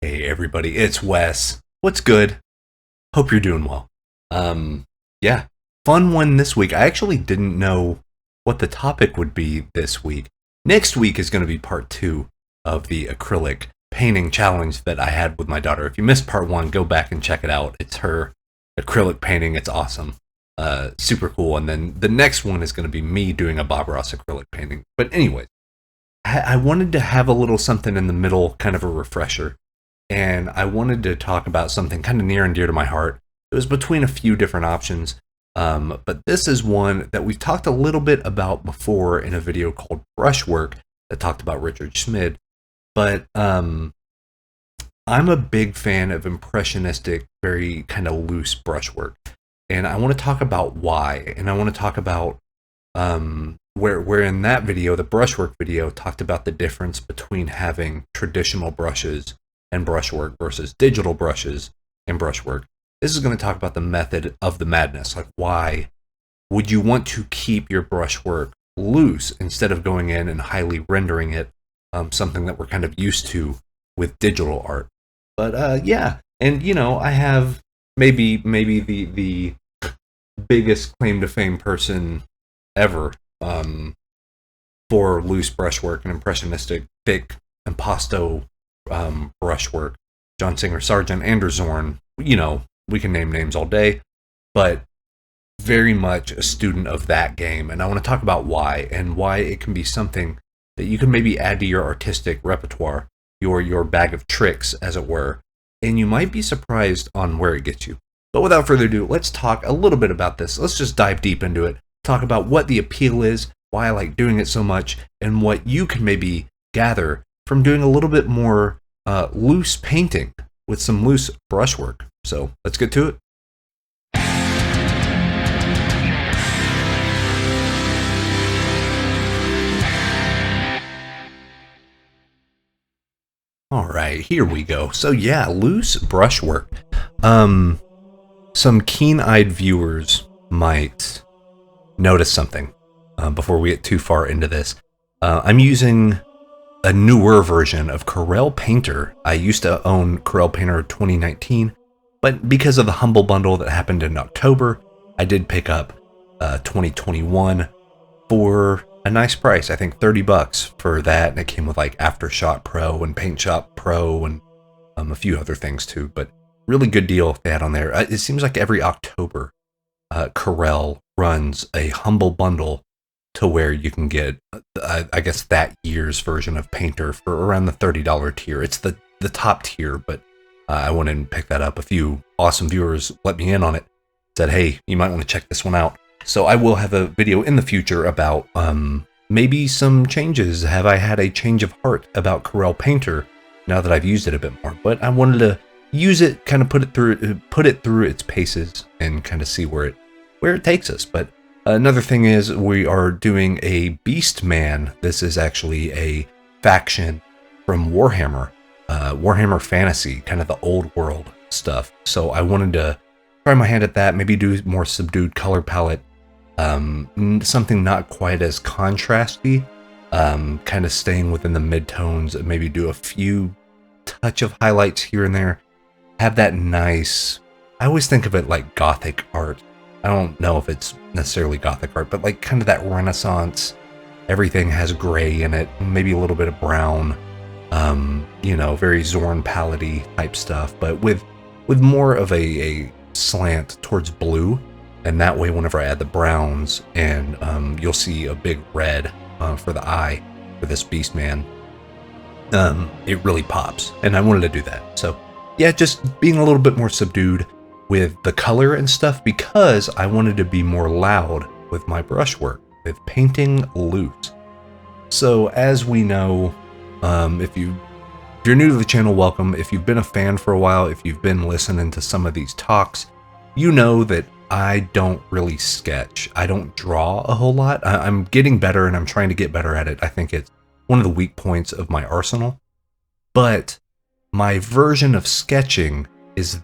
Hey everybody, it's Wes. What's good? Hope you're doing well. Yeah, fun one this week. I actually didn't know what the topic would be this week. Next week is going to be part 2 of the acrylic painting challenge that I had with my daughter. If you missed part 1, go back and check it out. It's her acrylic painting. It's awesome. Super cool. And then the next one is going to be me doing a Bob Ross acrylic painting. But anyways, I wanted to have a little something in the middle, kind of a refresher. And I wanted to talk about something kind of near and dear to my heart. It was between a few different options, but this is one that we've talked a little bit about before in a video called Brushwork that talked about Richard Schmid. But I'm a big fan of impressionistic, very kind of loose brushwork. And I want to talk about why. And I want to talk about where in that video, the brushwork video, talked about the difference between having traditional brushes and brushwork versus digital brushes and brushwork. This is going to talk about the method of the madness. Like, why would you want to keep your brushwork loose instead of going in and highly rendering it, something that we're kind of used to with digital art? But yeah, and I have maybe the biggest claim to fame person ever for loose brushwork and impressionistic thick impasto brushwork, John Singer Sargent and Zorn. We can name names all day, but very much a student of that game. And I want to talk about why, and why it can be something that you can maybe add to your artistic repertoire, your bag of tricks, as it were, and you might be surprised on where it gets you. But without further ado, let's talk a little bit about this. Let's just dive deep into it, talk about what the appeal is, why I like doing it so much, and what you can maybe gather from doing a little bit more loose painting with some loose brushwork. So let's get to it. All right, here we go. So yeah, loose brushwork. Some keen-eyed viewers might notice something before we get too far into this. I'm using a newer version of Corel Painter. I used to own Corel Painter 2019, but because of the Humble Bundle that happened in October, I did pick up 2021 for a nice price. I think $30 for that, and it came with like Aftershot Pro and Paint Shop Pro and a few other things too, but really good deal they had on there. It seems like every October, Corel runs a Humble Bundle to where you can get, I guess, that year's version of Painter for around the $30 tier. It's the top tier, but I went and picked that up. A few awesome viewers let me in on it, said, hey, you might want to check this one out. So I will have a video in the future about maybe some changes. Have I had a change of heart about Corel Painter now that I've used it a bit more? But I wanted to use it, kind of put it through its paces and kind of see where it takes us. But another thing is, we are doing a Beast Man. This is actually a faction from Warhammer, Warhammer Fantasy, kind of the old world stuff. So I wanted to try my hand at that, maybe do more subdued color palette, something not quite as contrasty, kind of staying within the mid-tones, and maybe do a few touch of highlights here and there. Have that nice, I always think of it like Gothic art. I don't know if it's necessarily Gothic art, but like kind of that Renaissance. Everything has gray in it, maybe a little bit of brown, very Zorn palette-y type stuff, but with more of a slant towards blue. And that way, whenever I add the browns, and you'll see a big red for the eye for this Beast Man, it really pops. And I wanted to do that. So yeah, just being a little bit more subdued with the color and stuff, because I wanted to be more loud with my brushwork, with painting loose. So as we know, if you're new to the channel, welcome. If you've been a fan for a while, if you've been listening to some of these talks, you know that I don't really sketch. I don't draw a whole lot. I'm getting better, and I'm trying to get better at it. I think it's one of the weak points of my arsenal. But my version of sketching is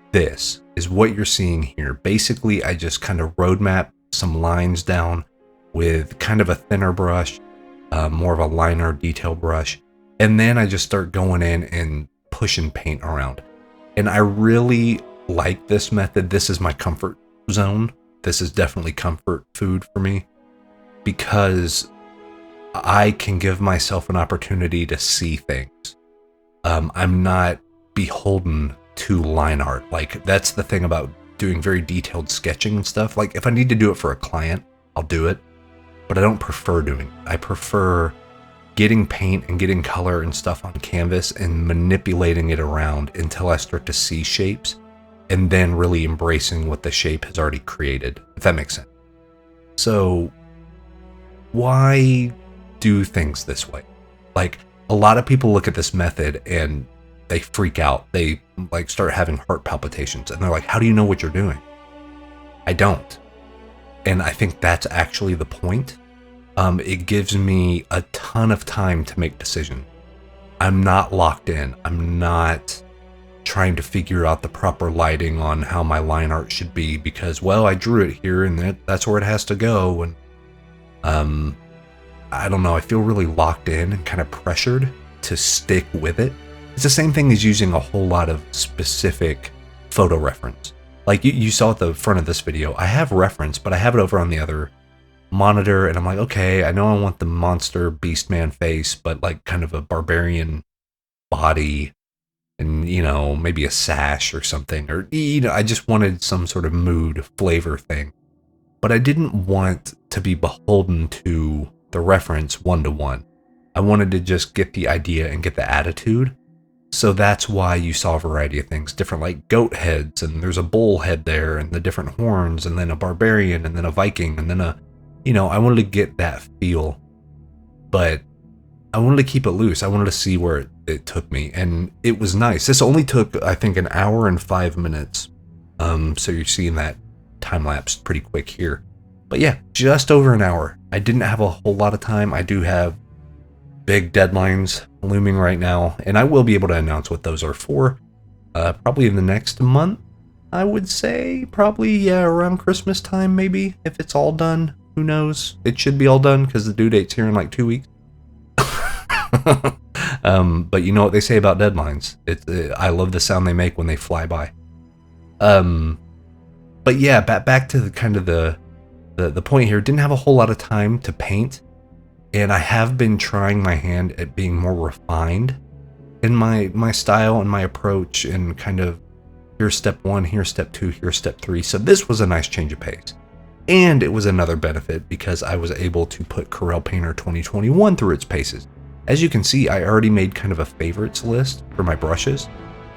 what you're seeing here. Basically, I just kind of roadmap some lines down with kind of a thinner brush, more of a liner detail brush. And then I just start going in and pushing paint around. And I really like this method. This is my comfort zone. This is definitely comfort food for me, because I can give myself an opportunity to see things. I'm not beholden to line art. Like, that's the thing about doing very detailed sketching and stuff. Like, if I need to do it for a client, I'll do it, but I don't prefer doing it. I prefer getting paint and getting color and stuff on canvas and manipulating it around until I start to see shapes, and then really embracing what the shape has already created, if that makes sense. So why do things this way? Like, a lot of people look at this method and they freak out. They like start having heart palpitations, and they're like, how do you know what you're doing? I don't. And I think that's actually the point. It gives me a ton of time to make decisions. I'm not locked in. I'm not trying to figure out the proper lighting on how my line art should be because, well, I drew it here and that's where it has to go. And I don't know, I feel really locked in and kind of pressured to stick with it. It's the same thing as using a whole lot of specific photo reference. Like you saw at the front of this video, I have reference, but I have it over on the other monitor, and I'm like, okay, I know I want the monster beast man face, but like kind of a barbarian body and, you know, maybe a sash or something, or, you know, I just wanted some sort of mood flavor thing. But I didn't want to be beholden to the reference one-to-one. I wanted to just get the idea and get the attitude. So that's why you saw a variety of things, different like goat heads, and there's a bull head there, and the different horns, and then a barbarian, and then a Viking, and then a, you know, I wanted to get that feel, but I wanted to keep it loose. I wanted to see where it took me, and it was nice. This only took, I think, 1 hour and 5 minutes. So you're seeing that time lapse pretty quick here. But yeah, just over an hour. I didn't have a whole lot of time. I do have big deadlines looming right now, and I will be able to announce what those are for probably in the next month. I would say probably, yeah, around Christmas time, maybe, if it's all done. Who knows? It should be all done because the due date's here in like 2 weeks. But you know what they say about deadlines. I love the sound they make when they fly by. But yeah, back to the kind of the point here. Didn't have a whole lot of time to paint, and I have been trying my hand at being more refined in my style and my approach, and kind of here's step 1, here's step 2, here's step 3. So this was a nice change of pace. And it was another benefit because I was able to put Corel Painter 2021 through its paces. As you can see, I already made kind of a favorites list for my brushes,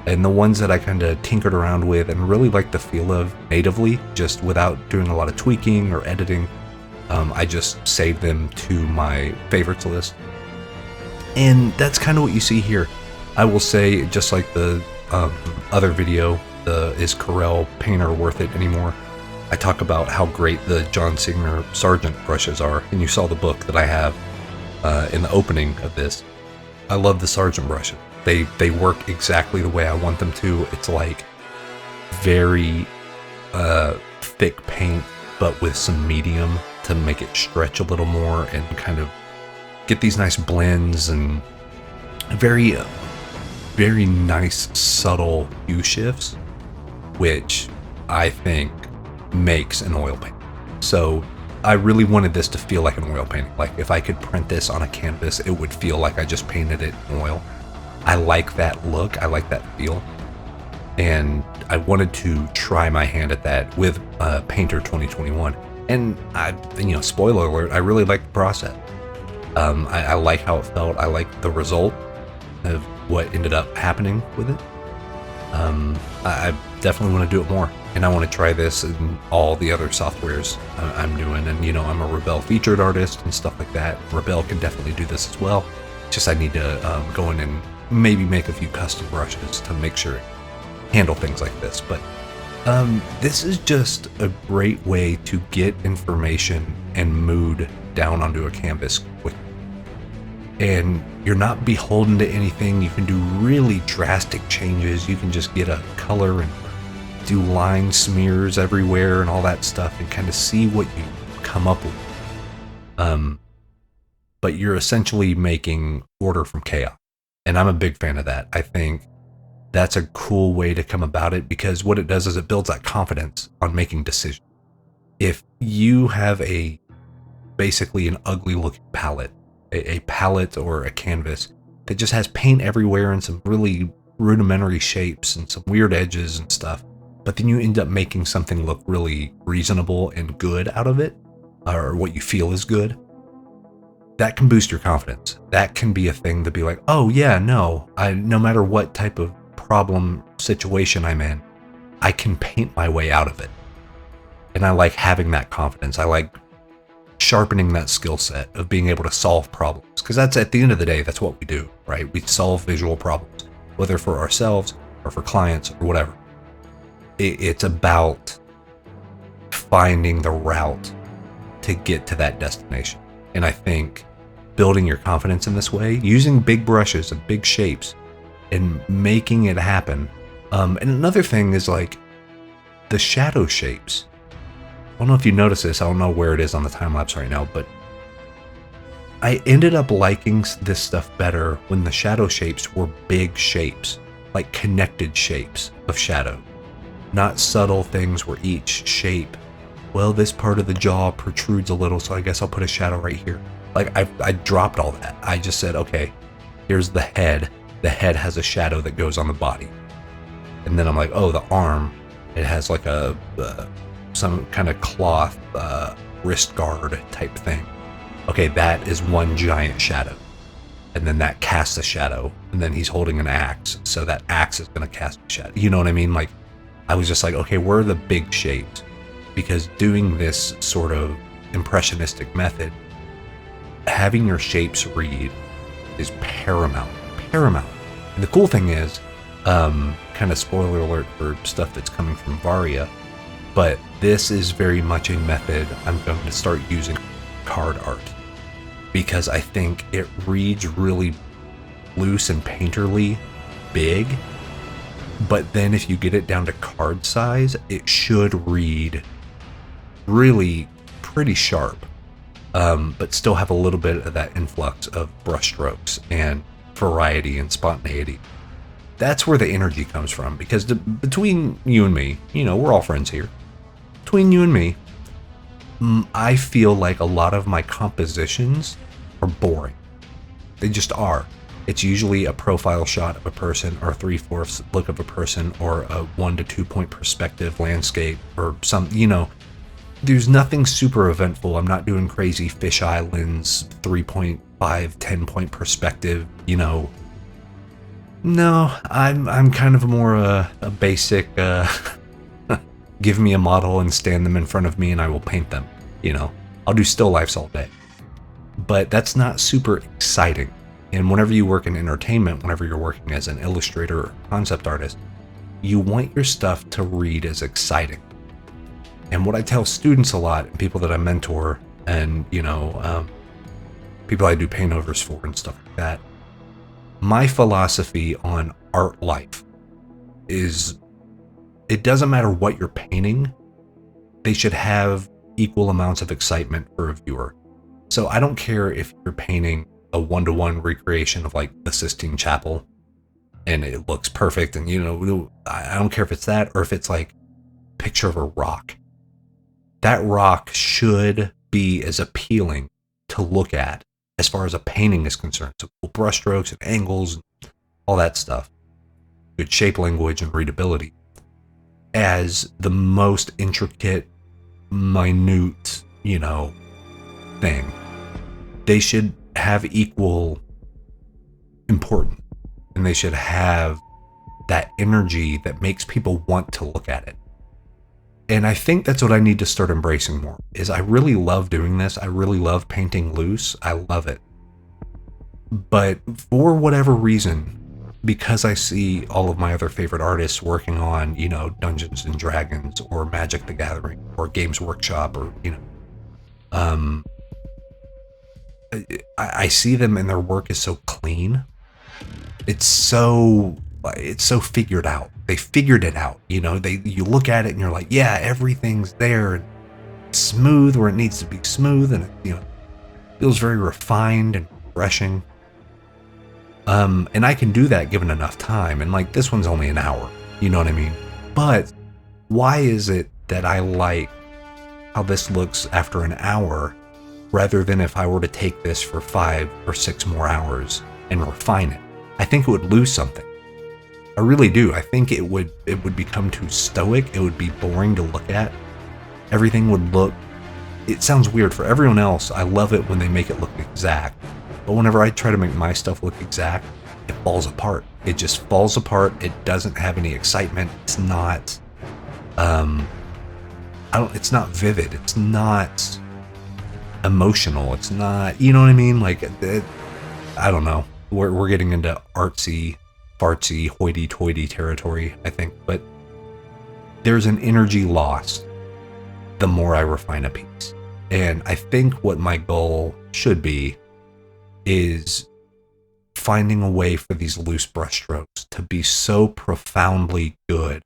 and the ones that I kind of tinkered around with and really liked the feel of natively, just without doing a lot of tweaking or editing. I just saved them to my favorites list. And that's kind of what you see here. I will say, just like the other video, is Corel Painter worth it anymore? I talk about how great the John Singer Sargent brushes are, and you saw the book that I have in the opening of this. I love the Sargent brushes. They work exactly the way I want them to. It's like very thick paint, but with some medium to make it stretch a little more and kind of get these nice blends and very, very nice subtle hue shifts, which I think makes an oil paint. So I really wanted this to feel like an oil painting. Like if I could print this on a canvas, it would feel like I just painted it in oil. I like that look. I like that feel. And I wanted to try my hand at that with Painter 2021. And spoiler alert, I really liked the process. I like how it felt. I like the result of what ended up happening with it. I definitely want to do it more. And I want to try this in all the other softwares I'm doing. And, I'm a Rebel featured artist and stuff like that. Rebel can definitely do this as well. Just I need to go in and maybe make a few custom brushes to make sure it handle things like this. But this is just a great way to get information and mood down onto a canvas quickly. And you're not beholden to anything. You can do really drastic changes. You can just get a color and do line smears everywhere and all that stuff and kind of see what you come up with. But you're essentially making order from chaos. And I'm a big fan of that. I think that's a cool way to come about it, because what it does is it builds that confidence on making decisions. If you have basically an ugly looking palette, a palette or a canvas that just has paint everywhere and some really rudimentary shapes and some weird edges and stuff, but then you end up making something look really reasonable and good out of it, or what you feel is good, that can boost your confidence. That can be a thing to be like, oh yeah, no matter what type of problem situation I'm in, I can paint my way out of it. And I like having that confidence. I like sharpening that skill set of being able to solve problems, because that's, at the end of the day, that's what we do, right? We solve visual problems, whether for ourselves or for clients or whatever. It's about finding the route to get to that destination. And I think building your confidence in this way, using big brushes and big shapes and making it happen. And another thing is like the shadow shapes. I don't know if you notice this. I don't know where it is on the time lapse right now, but I ended up liking this stuff better when the shadow shapes were big shapes, like connected shapes of shadow, not subtle things where each shape, well, this part of the jaw protrudes a little, so I guess I'll put a shadow right here. Like I dropped all that. I just said, okay, here's the head. The head has a shadow that goes on the body. And then I'm like, oh, the arm, it has like some kind of cloth wrist guard type thing. Okay, that is one giant shadow. And then that casts a shadow. And then he's holding an axe, so that axe is going to cast a shadow. You know what I mean? Like, I was just like, okay, where are the big shapes? Because doing this sort of impressionistic method, having your shapes read is paramount. And the cool thing is, kind of spoiler alert for stuff that's coming from Varia, but this is very much a method I'm going to start using card art, because I think it reads really loose and painterly big, but then if you get it down to card size, it should read really pretty sharp, but still have a little bit of that influx of brush strokes and variety and spontaneity. That's where the energy comes from, because between you and me, we're all friends here. Between you and me, I feel like a lot of my compositions are boring. They just are. It's usually a profile shot of a person, or a 3/4 look of a person, or a 1 to 2 point perspective landscape, or some, there's nothing super eventful. I'm not doing crazy fisheye lens 3.5, 10 point perspective, No, I'm kind of more a basic, give me a model and stand them in front of me and I will paint them, I'll do still lifes all day. But that's not super exciting. And whenever you work in entertainment, whenever you're working as an illustrator or concept artist, you want your stuff to read as exciting. And what I tell students a lot, and people that I mentor, and people I do paint overs for and stuff like that, my philosophy on art life is, it doesn't matter what you're painting, they should have equal amounts of excitement for a viewer. So I don't care if you're painting a 1-to-1 recreation of like the Sistine Chapel and it looks perfect, and I don't care if it's that, or if it's like a picture of a rock. That rock should be as appealing to look at as far as a painting is concerned. So cool brush strokes and angles and all that stuff, good shape language and readability, as the most intricate, minute, thing. They should have equal importance, and they should have that energy that makes people want to look at it. And I think that's what I need to start embracing more, is I really love doing this. I really love painting loose. I love it. But for whatever reason, because I see all of my other favorite artists working on, Dungeons and Dragons or Magic the Gathering or Games Workshop, or, I see them and their work is so clean. It's so figured out. They figured it out. You look at it and you're like, yeah, everything's there, and smooth where it needs to be smooth, and it feels very refined and refreshing. And I can do that given enough time. And like this one's only an hour, you know what I mean? But why is it that I like how this looks after an hour rather than if I were to take this for 5 or 6 more hours and refine it? I think it would lose something. I really do. I think it would become too stoic. It would be boring to look at. Everything would look, it sounds weird for everyone else. I love it when they make it look exact. But whenever I try to make my stuff look exact, it falls apart. It just falls apart. It doesn't have any excitement. It's not it's not vivid. It's not emotional. It's not, you know what I mean? Like I don't know. We're getting into artsy, fartsy, hoity-toity territory, I think, but there's an energy lost the more I refine a piece. And I think what my goal should be is finding a way for these loose brushstrokes to be so profoundly good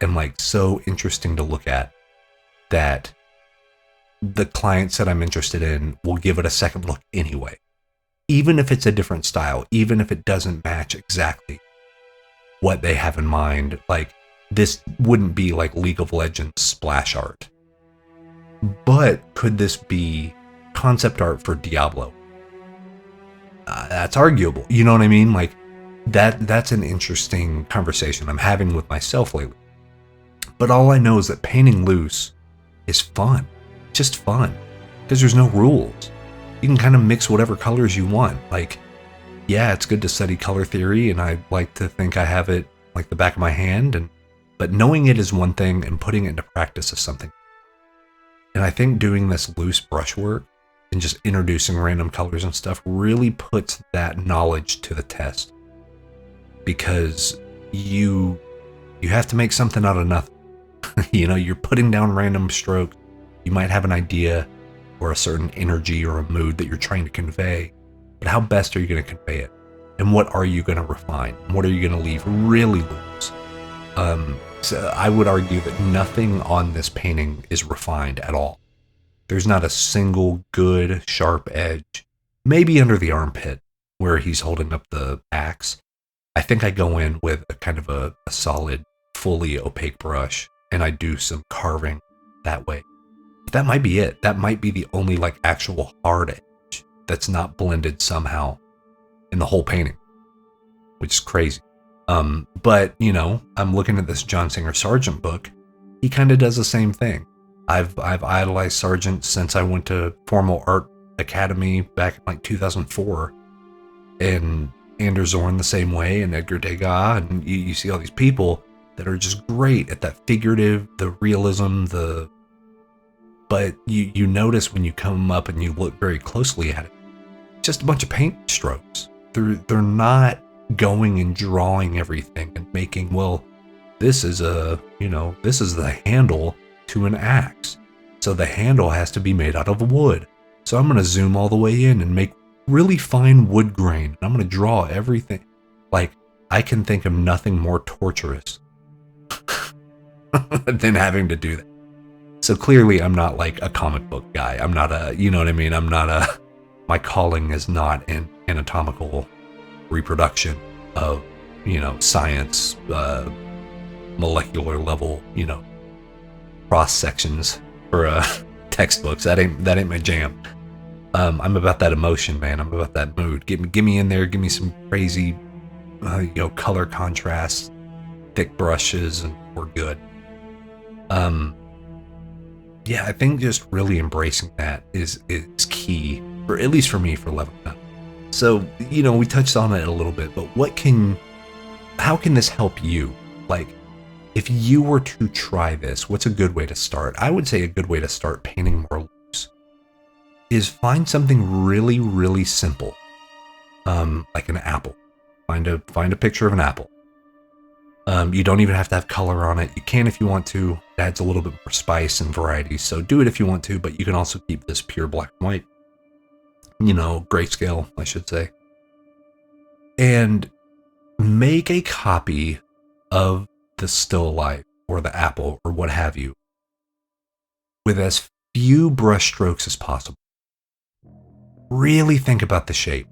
and like so interesting to look at that the clients that I'm interested in will give it a second look anyway. Even if it's a different style, even if it doesn't match exactly what they have in mind, like this wouldn't be like League of Legends splash art. But could this be concept art for Diablo? That's arguable. You know what I mean? Like that's an interesting conversation I'm having with myself lately. But all I know is that painting loose is fun. Just fun. Because there's no rules. You can kind of mix whatever colors you want. Like, yeah, it's good to study color theory, and I like to think I have it like the back of my hand, but knowing it is one thing and putting it into practice is something. And I think doing this loose brushwork and just introducing random colors and stuff really puts that knowledge to the test. Because you have to make something out of nothing. You know, you're putting down random strokes. You might have an idea or a certain energy or a mood that you're trying to convey, but how best are you going to convey it? And what are you going to refine? What are you going to leave really loose? So I would argue that nothing on this painting is refined at all. There's not a single good sharp edge. Maybe under the armpit where he's holding up the axe. I think I go in with a kind of a solid, fully opaque brush, and I do some carving that way. That might be it. That might be the only like actual hard edge that's not blended somehow in the whole painting, which is crazy. But you know, I'm looking at this John Singer Sargent book. He kind of does the same thing. I've idolized Sargent since I went to Formal Art Academy back in like 2004, and Anders Zorn the same way, and Edgar Degas, and you see all these people that are just great at that figurative, the realism, but you notice when you come up and you look very closely at it, just a bunch of paint strokes. They're not going and drawing everything and making, well, this is the handle to an axe. So the handle has to be made out of wood. So I'm going to zoom all the way in and make really fine wood grain. I'm going to draw everything. Like, I can think of nothing more torturous than having to do that. So clearly I'm not like a comic book guy. I'm not a, you know what I mean? My calling is not in anatomical reproduction of, science, molecular level, cross sections for textbooks. That ain't my jam. I'm about that emotion, man. I'm about that mood. Give me in there. Give me some crazy, color contrast, thick brushes, and we're good. Yeah, I think just really embracing that is key, for at least for me, for leveling up. So, we touched on it a little bit, but how can this help you? Like, if you were to try this, what's a good way to start? I would say a good way to start painting more loose is find something really, really simple, like an apple. Find a picture of an apple. You don't even have to have color on it. You can if you want to. It adds a little bit more spice and variety. So do it if you want to, but you can also keep this pure black and white. Grayscale, I should say. And make a copy of the still life or the apple or what have you with as few brush strokes as possible. Really think about the shape.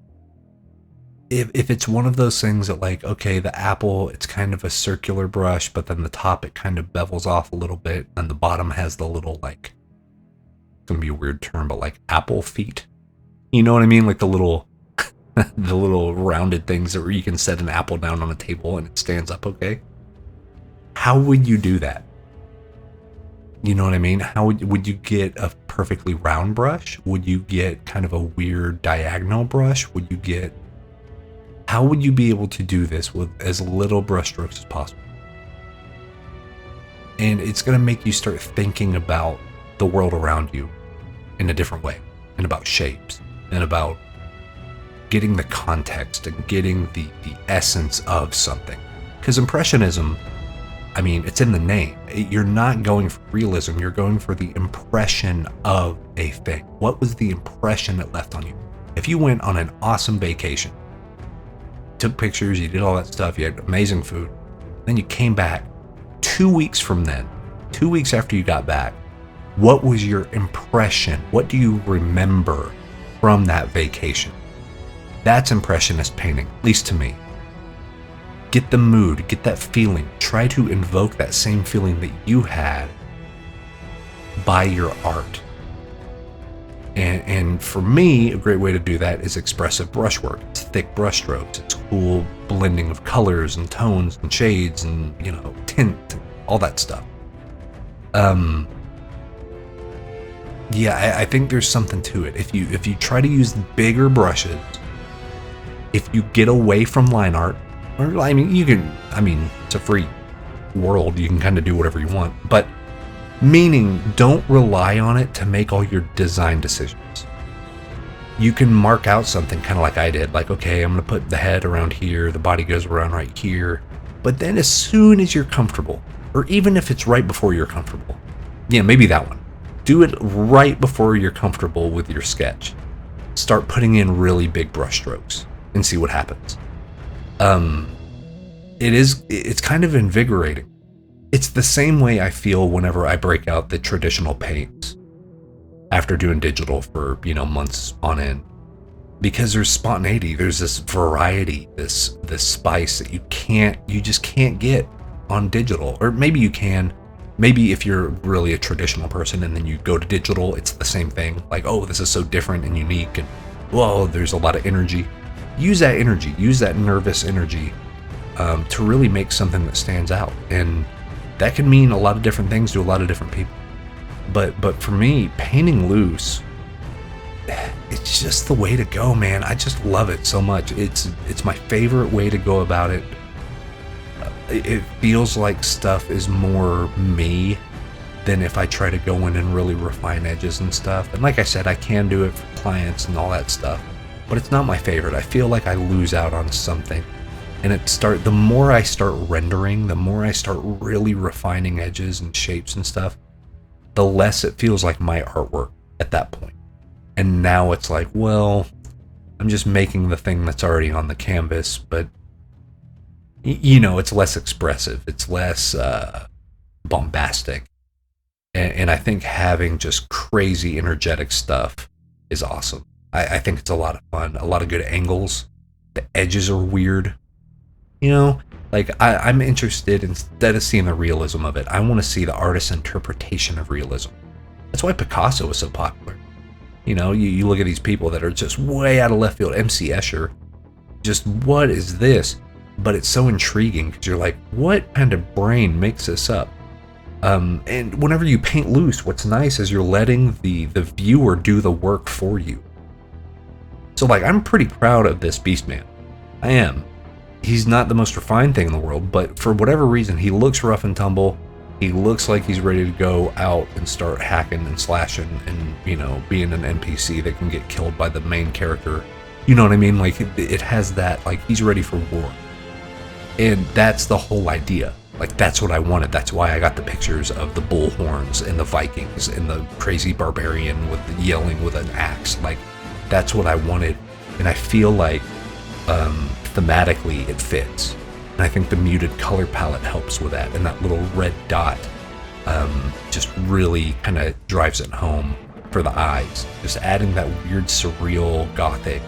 if it's one of those things that like, okay, the apple, it's kind of a circular brush, but then the top, it kind of bevels off a little bit, and the bottom has the little, like, it's gonna be a weird term, but like apple feet. You know what I mean? Like the little, the little rounded things that where you can set an apple down on a table and it stands up okay. How would you do that? You know what I mean? How would you get a perfectly round brush? Would you get kind of a weird diagonal brush? How would you be able to do this with as little brush strokes as possible? And it's going to make you start thinking about the world around you in a different way, and about shapes, and about getting the context and getting the essence of something. Because Impressionism, I mean, it's in the name. You're not going for realism, you're going for the impression of a thing. What was the impression it left on you? If you went on an awesome vacation, took pictures, you did all that stuff, you had amazing food, then you came back 2 weeks from then, 2 weeks after you got back, what was your impression? What do you remember from that vacation? That's Impressionist painting, at least to me. Get the mood, get that feeling. Try to invoke that same feeling that you had by your art. And for me, a great way to do that is expressive brushwork. It's thick brush strokes. It's cool blending of colors and tones and shades and, you know, tint, all that stuff. Yeah, I think there's something to it. If you try to use bigger brushes, if you get away from line art, or I mean, it's a free world. You can kind of do whatever you want, but meaning don't rely on it to make all your design decisions. You can mark out something kind of like I did, like, okay, I'm going to put the head around here, the body goes around right here. But then as soon as you're comfortable, or even if it's right before you're comfortable, yeah, maybe that one. Do it right before you're comfortable with your sketch. Start putting in really big brush strokes and see what happens. It's kind of invigorating. It's the same way I feel whenever I break out the traditional paints after doing digital for, months on end, because there's spontaneity, there's this variety, this spice that you just can't get on digital. Or maybe you can. Maybe if you're really a traditional person and then you go to digital, it's the same thing. Like, oh, this is so different and unique, and whoa, there's a lot of energy. Use that energy, use that nervous energy to really make something that stands out. And that can mean a lot of different things to a lot of different people. But for me, painting loose, it's just the way to go, man. I just love it so much. It's my favorite way to go about it. It feels like stuff is more me than if I try to go in and really refine edges and stuff. And like I said, I can do it for clients and all that stuff, but it's not my favorite. I feel like I lose out on something. And the more I start rendering, the more I start really refining edges and shapes and stuff, the less it feels like my artwork at that point. And now it's like, well, I'm just making the thing that's already on the canvas, but it's less expressive, it's less bombastic. And I think having just crazy energetic stuff is awesome. I think it's a lot of fun, a lot of good angles. The edges are weird. Like I'm interested, instead of seeing the realism of it, I want to see the artist's interpretation of realism. That's why Picasso was so popular. You look at these people that are just way out of left field. MC Escher, just what is this? But it's so intriguing because you're like, what kind of brain makes this up? And whenever you paint loose, what's nice is you're letting the viewer do the work for you. So like, I'm pretty proud of this Beastman. I am. He's not the most refined thing in the world, but for whatever reason, he looks rough and tumble. He looks like he's ready to go out and start hacking and slashing and, being an NPC that can get killed by the main character. You know what I mean? Like, it has that, like, he's ready for war. And that's the whole idea. Like, that's what I wanted. That's why I got the pictures of the bull horns and the Vikings and the crazy barbarian with the yelling with an axe. Like, that's what I wanted. And I feel like thematically it fits. And I think the muted color palette helps with that. And that little red dot just really kind of drives it home for the eyes. Just adding that weird, surreal, gothic,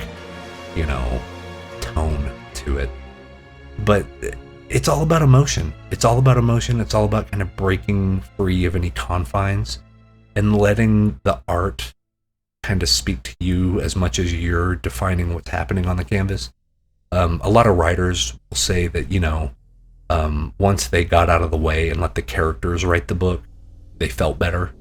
tone to it. But it's all about emotion. It's all about emotion. It's all about kind of breaking free of any confines and letting the art kind of speak to you as much as you're defining what's happening on the canvas. A lot of writers will say that, once they got out of the way and let the characters write the book, they felt better,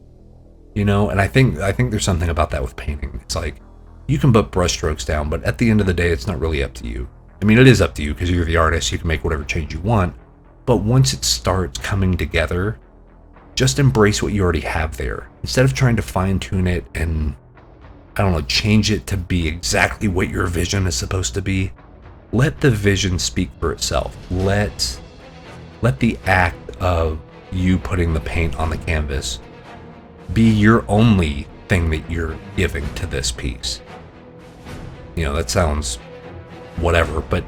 and I think there's something about that with painting. It's like, you can put brushstrokes down, but at the end of the day, it's not really up to you. I mean, it is up to you because you're the artist. You can make whatever change you want, but once it starts coming together, just embrace what you already have there. Instead of trying to fine-tune it and, I don't know, change it to be exactly what your vision is supposed to be, let the vision speak for itself. Let the act of you putting the paint on the canvas be your only thing that you're giving to this piece. That sounds whatever, but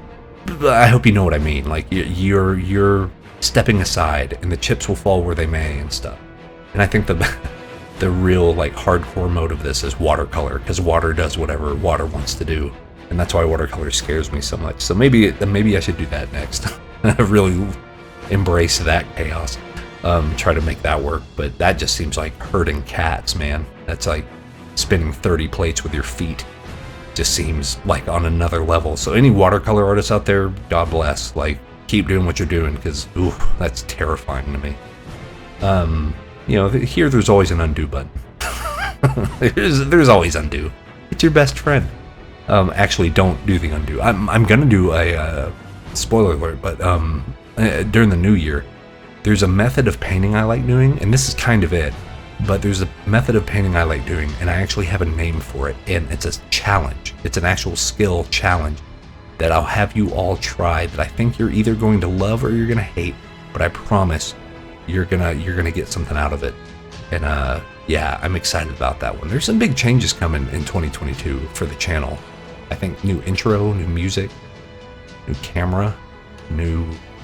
I hope you know what I mean. Like, you're stepping aside and the chips will fall where they may and stuff. And I think the real, like, hardcore mode of this is watercolor, because water does whatever water wants to do. And that's why watercolor scares me so much. So maybe I should do that next. Really embrace that chaos. Try to make that work. But that just seems like herding cats, man. That's like spinning 30 plates with your feet. Just seems like on another level. So any watercolor artists out there, God bless. Like, keep doing what you're doing, because that's terrifying to me. Here there's always an undo button. there's always undo. It's your best friend. Actually, don't do the undo. I'm gonna do a spoiler alert, but during the new year, there's a method of painting I like doing, and this is kind of it. But there's a method of painting I like doing, and I actually have a name for it, and it's a challenge. It's an actual skill challenge that I'll have you all try, that I think you're either going to love or you're gonna hate, but I promise you're gonna get something out of it. And yeah, I'm excited about that one. There's some big changes coming in 2022 for the channel. I think new intro, new music, new camera,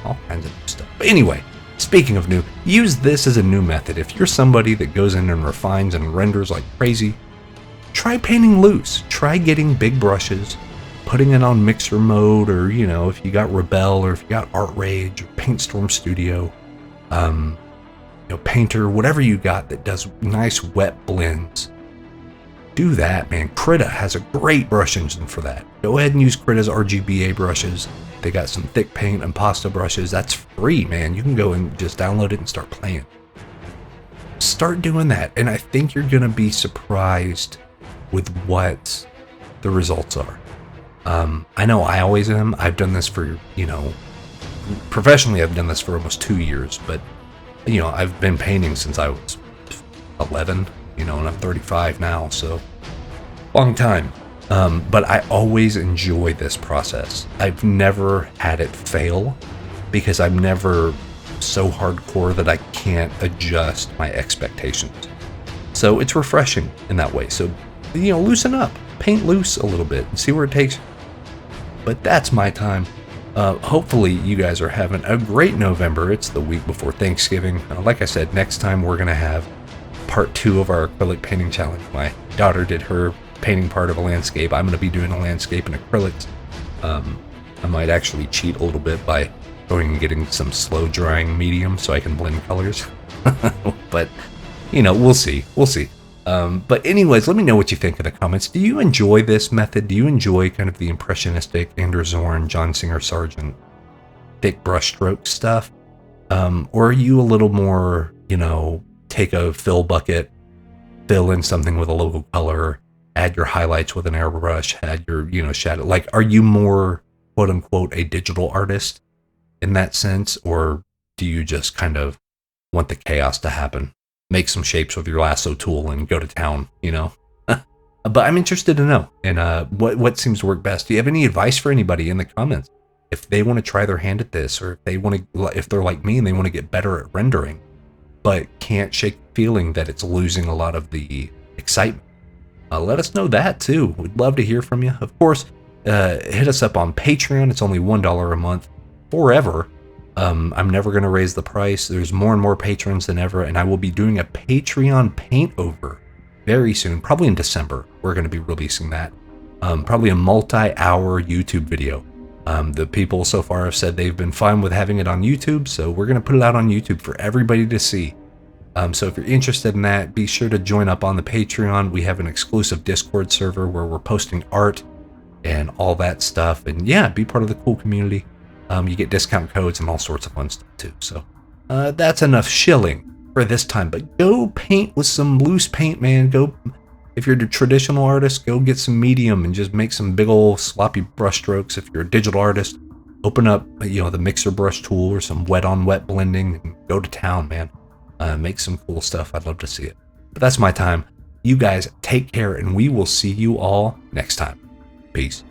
all kinds of new stuff. But anyway, speaking of new, use this as a new method. If you're somebody that goes in and refines and renders like crazy, try painting loose. Try getting big brushes, putting it on mixer mode, or, if you got Rebel, or if you got Art Rage, or PaintStorm Studio, Painter, whatever you got that does nice wet blends. Do that, man. Krita has a great brush engine for that. Go ahead and use Krita's RGBA brushes. They got some thick paint and pasta brushes. That's free, man. You can go and just download it and start playing. Start doing that, and I think you're gonna be surprised with what the results are. I know I always am. I've done this for, professionally, I've done this for almost 2 years, but I've been painting since I was 11, and I'm 35 now, so long time. But I always enjoy this process. I've never had it fail, because I'm never so hardcore that I can't adjust my expectations. So it's refreshing in that way. So, loosen up, paint loose a little bit and see where it takes you. But that's my time. Hopefully you guys are having a great November. It's the week before Thanksgiving. Like I said, next time we're going to have part 2 of our acrylic painting challenge. My daughter did her painting part of a landscape. I'm going to be doing a landscape in acrylics. I might actually cheat a little bit by going and getting some slow drying medium so I can blend colors. But, we'll see. But anyways, let me know what you think in the comments. Do you enjoy this method? Do you enjoy kind of the impressionistic Andrew Zorn, John Singer Sargent, thick brushstroke stuff? Or are you a little more, take a fill bucket, fill in something with a local color, add your highlights with an airbrush, add your, shadow? Like, are you more, quote unquote, a digital artist in that sense? Or do you just kind of want the chaos to happen? Make some shapes with your lasso tool and go to town, But I'm interested to know, and what seems to work best. Do you have any advice for anybody in the comments? If they want to try their hand at this, or if they're like me and they want to get better at rendering, but can't shake the feeling that it's losing a lot of the excitement, let us know that too. We'd love to hear from you. Of course, hit us up on Patreon. It's only $1 a month forever. I'm never going to raise the price. There's more and more patrons than ever, and I will be doing a Patreon paint over very soon, probably in December. We're going to be releasing that. Probably a multi-hour YouTube video The people so far have said they've been fine with having it on YouTube, so we're going to put it out on YouTube for everybody to see. So if you're interested in that, be sure to join up on the Patreon. We have an exclusive Discord server where we're posting art and all that stuff. And yeah, be part of the cool community. You get discount codes and all sorts of fun stuff too. So that's enough shilling for this time. But go paint with some loose paint, man. Go, if you're a traditional artist, go get some medium and just make some big old sloppy brush strokes. If you're a digital artist, open up, the mixer brush tool or some wet on wet blending and go to town, man. Make some cool stuff. I'd love to see it. But that's my time. You guys take care, and we will see you all next time. Peace.